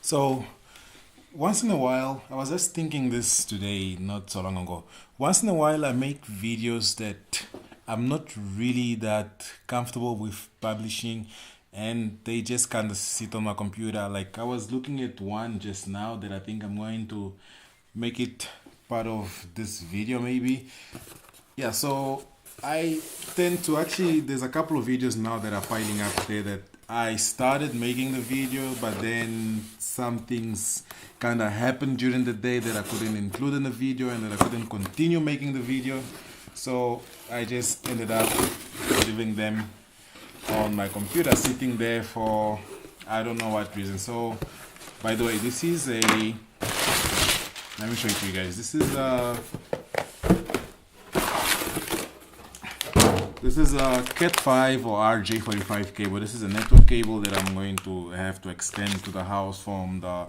So, once in a while, I was just thinking this today, not so long ago. Once in a while, I make videos that I'm not really that comfortable with publishing, and they just kind of sit on my computer. Like, I was looking at one just now that I think I'm going to make it part of this video, maybe. Yeah, so I tend to actually, there's a couple of videos now that are piling up there that I started making the video, but then some things kind of happened during the day that I couldn't include in the video and that I couldn't continue making the video. So I just ended up leaving them on my computer, sitting there for I don't know what reason. So, by the way, this is a, let me show it to you guys. This is a Cat 5 or RJ45 cable. This is a network cable that I'm going to have to extend to the house from the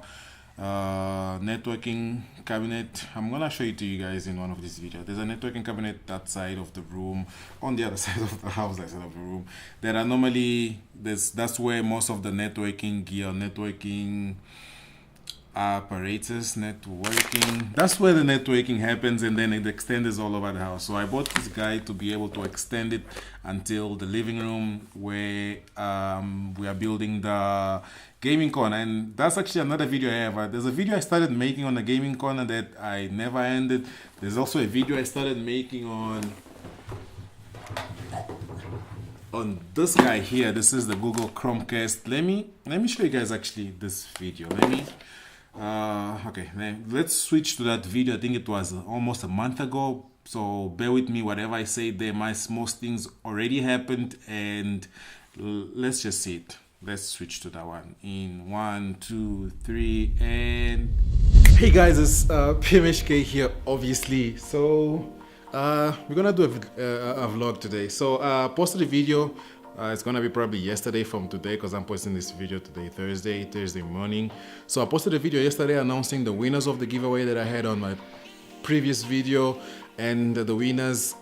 networking cabinet. I'm gonna show it to you guys in one of these videos. There's a networking cabinet that side of the room, on the other side of the house, that side of the room. That are normally, that's where most of the networking gear, networking apparatus, networking, that's where the networking happens, and then it extends all over the house. So I bought this guy to be able to extend it until the living room where we are building the gaming corner. And that's actually another video I have. There's a video I started making on the gaming corner that I never ended. There's also a video I started making on this guy here. This is the Google Chromecast. Let me show you guys actually this video. Okay, let's switch to that video. I think it was almost a month ago, so bear with me. Whatever I say there, most things already happened, and let's just see it. Let's switch to that one in 1, 2, 3, and hey guys, it's PMHK here, obviously. So we're gonna do a vlog today. So posted a video. It's gonna be probably yesterday from today, because I'm posting this video today, Thursday morning. So I posted a video yesterday announcing the winners of the giveaway that I had on my previous video, and the winners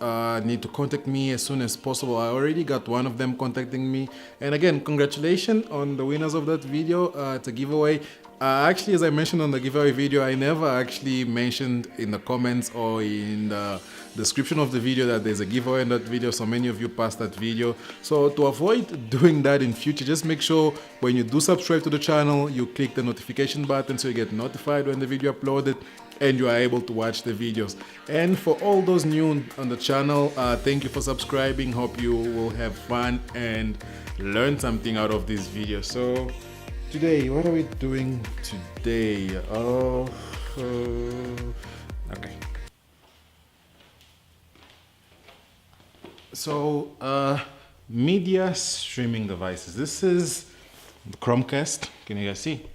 need to contact me as soon as possible. I already got one of them contacting me, and again, congratulations on the winners of that video. It's a giveaway. Actually, as I mentioned on the giveaway video, I never actually mentioned in the comments or in the description of the video that there's a giveaway in that video. So many of you passed that video. So to avoid doing that in future, just make sure when you do subscribe to the channel, you click the notification button so you get notified when the video uploaded and you are able to watch the videos. And for all those new on the channel, thank you for subscribing. Hope you will have fun and learn something out of this video. So today, what are we doing today? Okay. So, media streaming devices. This is the Chromecast. Can you guys see?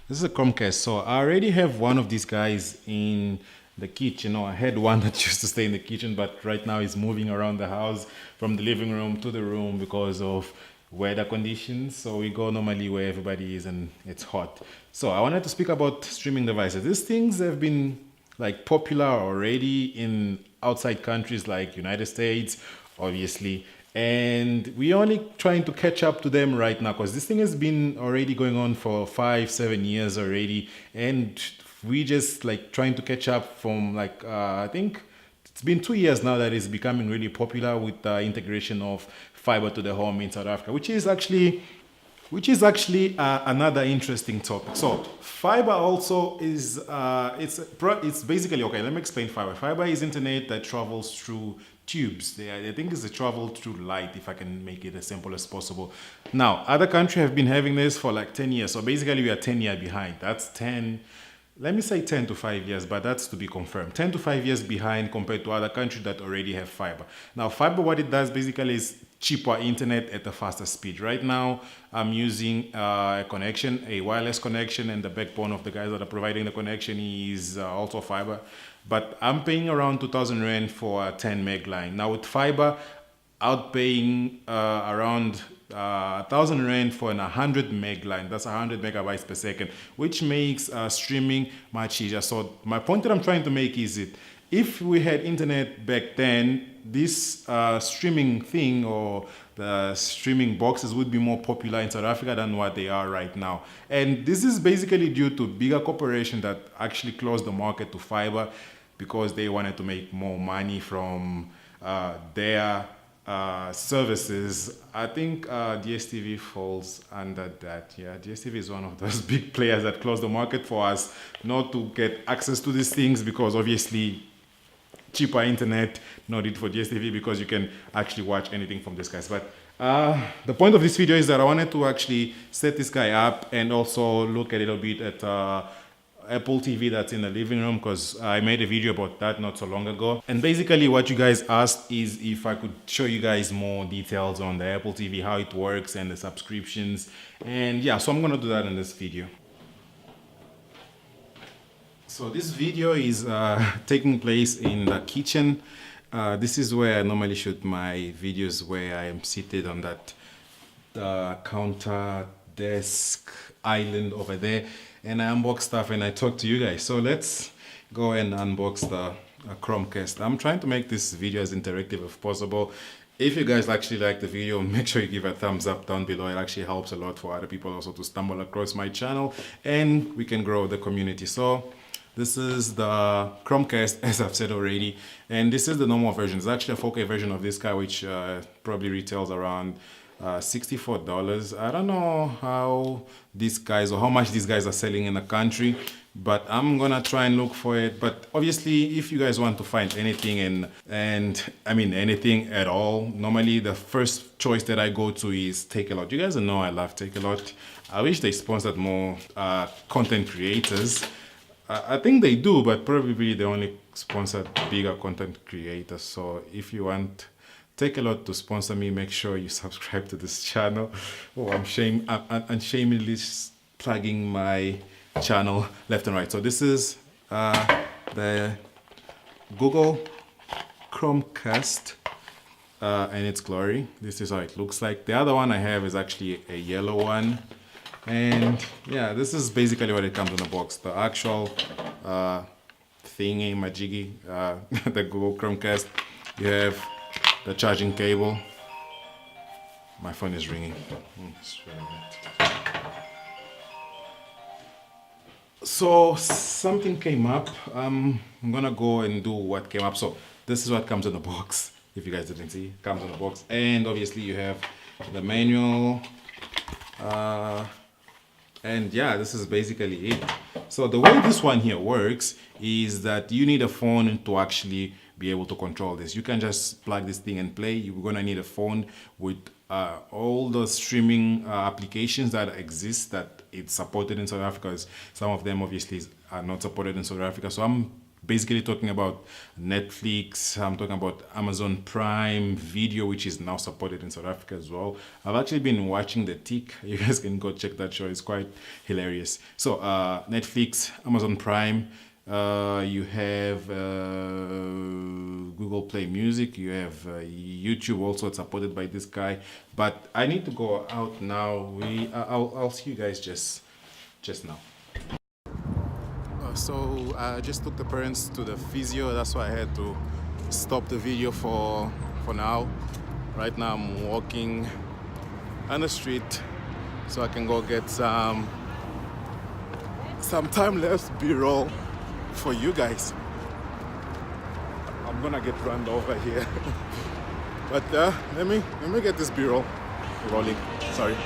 This is a Chromecast. So I already have one of these guys in the kitchen. I had one that used to stay in the kitchen, but right now he's moving around the house from the living room to the room because of weather conditions. So we go normally where everybody is and it's hot. So I wanted to speak about streaming devices. These things have been like popular already in outside countries like United States, obviously, and we're only trying to catch up to them right now, because this thing has been already going on for 5-7 years already, and we just like trying to catch up from like I think it's been 2 years now that it's becoming really popular with the integration of fiber to the home in South Africa, which is actually another interesting topic. So fiber also is it's basically, okay, let me explain fiber. Fiber is internet that travels through tubes. I think it's a travel through light, if I can make it as simple as possible. Now, other countries have been having this for like 10 years. So basically we are 10 years behind. That's 10, let me say 10 to 5 years, but that's to be confirmed. 10 to 5 years behind compared to other countries that already have fiber. Now, fiber, what it does basically is cheaper internet at a faster speed. Right now, I'm using a connection, a wireless connection, and the backbone of the guys that are providing the connection is also fiber. But I'm paying around 2,000 Rand for a 10 meg line. Now with fiber, I'm paying around 1,000 Rand for an 100 meg line. That's 100 megabytes per second, which makes streaming much easier. So my point that I'm trying to make is if we had internet back then, this streaming thing or the streaming boxes would be more popular in South Africa than what they are right now. And this is basically due to bigger corporations that actually closed the market to fiber because they wanted to make more money from their services. I think DSTV falls under that. Yeah, DSTV is one of those big players that closed the market for us not to get access to these things, because obviously cheaper internet, no need for DSTV because you can actually watch anything from these guys. But the point of this video is that I wanted to actually set this guy up and also look a little bit at Apple TV that's in the living room, because I made a video about that not so long ago. And basically what you guys asked is if I could show you guys more details on the Apple TV, how it works and the subscriptions. And yeah, so I'm gonna do that in this video. So this video is taking place in the kitchen. This is where I normally shoot my videos, where I am seated on that counter desk island over there, and I unbox stuff and I talk to you guys. So let's go and unbox the Chromecast. I'm trying to make this video as interactive as possible. If you guys actually like the video, make sure you give a thumbs up down below. It actually helps a lot for other people also to stumble across my channel, and we can grow the community. So this is the Chromecast, as I've said already, and this is the normal version. It's actually a 4K version of this guy, which probably retails around $64. I don't know how these guys, or how much these guys are selling in the country, but I'm gonna try and look for it. But obviously, if you guys want to find anything, and I mean anything at all, normally the first choice that I go to is Takealot. You guys know I love Takealot. I wish they sponsored more content creators. I think they do, but probably they only sponsor bigger content creators. So if you want Takealot to sponsor me, make sure you subscribe to this channel. Oh, I'm shamelessly plugging my channel left and right. So this is the Google Chromecast in its glory. This is how it looks like. The other one I have is actually a yellow one. And yeah, this is basically what it comes in the box. The actual thingy, majiggy, the Google Chromecast. You have the charging cable. My phone is ringing. So something came up. I'm gonna go and do what came up. So this is what comes in the box. If you guys didn't see, it comes in the box. And obviously you have the manual. And yeah, this is basically it. So the way this one here works is that you need a phone to actually be able to control this. You can just plug this thing and play. You're gonna need a phone with all the streaming applications that exist that it's supported in South Africa. Some of them obviously are not supported in South Africa. So I'm basically talking about Netflix, I'm talking about Amazon Prime Video, which is now supported in South Africa as well. I've actually been watching The Tick. You guys can go check that show. It's quite hilarious. So Netflix, Amazon Prime, you have Google Play Music, you have YouTube also. It's supported by this guy. But I need to go out now. I'll see you guys just now. So I just took the parents to the physio. That's why I had to stop the video for now. Right now I'm walking on the street so I can go get some time-lapse B-roll for you guys. I'm gonna get run over here. But let me get this B-roll rolling. Sorry.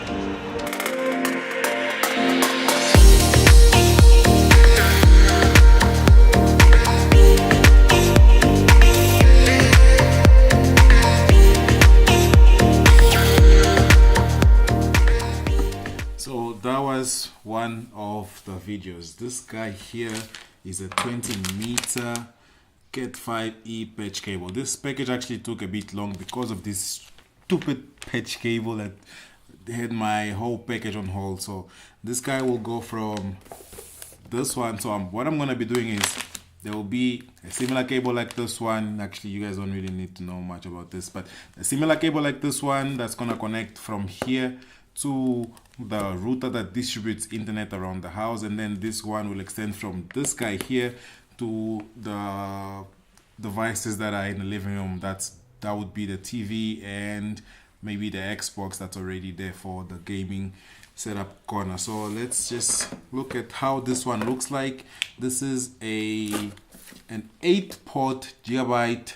That was one of the videos. This guy here is a 20-meter Cat 5e patch cable. This package actually took a bit long because of this stupid patch cable that had my whole package on hold. So this guy will go from this one. So what I'm gonna be doing is there will be a similar cable like this one. Actually, you guys don't really need to know much about this, but a similar cable like this one that's gonna connect from here to the router that distributes internet around the house, and then this one will extend from this guy here to the devices that are in the living room. That would be the TV and maybe the Xbox that's already there for the gaming setup corner. So let's just look at how this one looks like. This is an 8-port gigabyte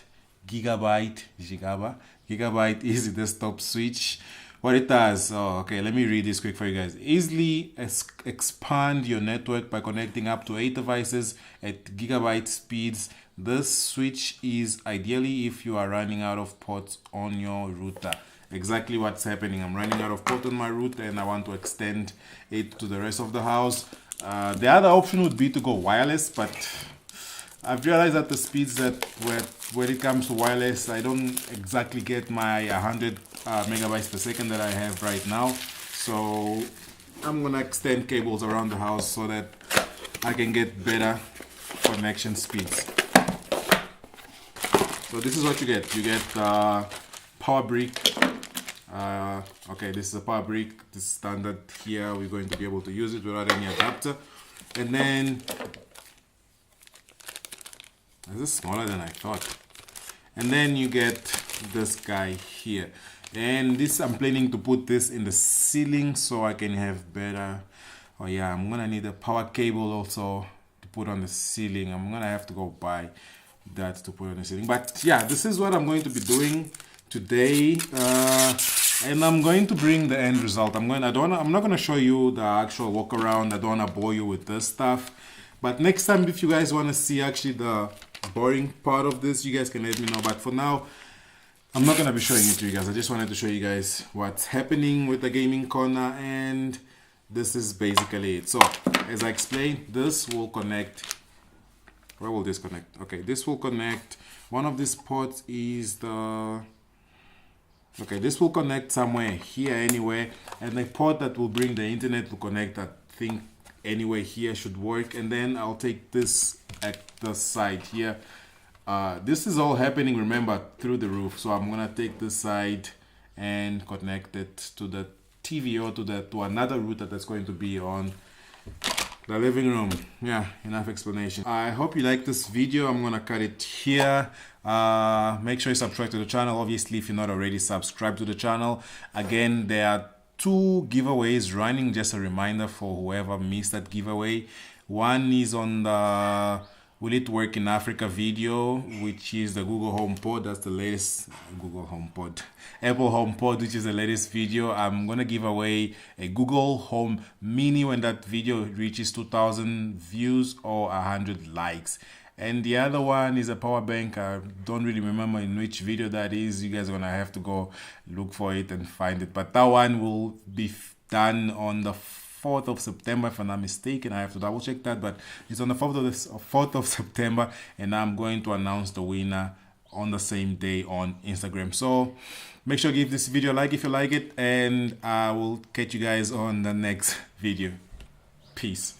easy desktop switch. What it does, okay, let me read this quick for you guys. Easily expand your network by connecting up to 8 devices at gigabyte speeds. This switch is ideally if you are running out of ports on your router. Exactly what's happening. I'm running out of port on my router and I want to extend it to the rest of the house. The other option would be to go wireless, but I've realized that the speeds that when it comes to wireless, I don't exactly get my 100 megabytes per second that I have right now. So I'm gonna extend cables around the house so that I can get better connection speeds. So this is what you get. You get power brick. Okay, this is a power brick. This is standard here. We're going to be able to use it without any adapter. And then this is smaller than I thought. And then you get this guy here. And this, I'm planning to put this in the ceiling so I can have better. Oh yeah, I'm gonna need a power cable also to put on the ceiling. I'm gonna have to go buy that to put on the ceiling. But yeah, this is what I'm going to be doing today. And I'm going to bring the end result. I'm not gonna show you the actual walk around. I don't wanna bore you with this stuff. But next time, if you guys wanna see actually the boring part of this, you guys can let me know. But for now, I'm not gonna be showing it to you guys. I just wanted to show you guys what's happening with the gaming corner, and this is basically it. So as I explained, this will connect. Where will this connect? Okay, this will connect. One of these ports is the, okay, this will connect somewhere here anyway, and the port that will bring the internet will connect, I think anywhere here should work. And then I'll take this at the side here. This is all happening, remember, through the roof. So I'm gonna take this side and connect it to the TV or to another router that's going to be on the living room. Yeah, enough explanation. I hope you like this video. I'm gonna cut it here. Make sure you subscribe to the channel. Obviously, if you're not already subscribed to the channel. Again, there are 2 giveaways running. Just a reminder for whoever missed that giveaway. One is on the Will It Work in Africa video, which is the Google HomePod. That's the latest Google HomePod. Apple HomePod, which is the latest video. I'm going to give away a Google Home Mini when that video reaches 2,000 views or 100 likes. And the other one is a power bank. I don't really remember in which video that is. You guys are going to have to go look for it and find it. But that one will be done on the 4th of September, if I'm not mistaken. I have to double check that, but it's on the 4th of September, and I'm going to announce the winner on the same day on Instagram. So make sure to give this video a like if you like it, and I will catch you guys on the next video. Peace.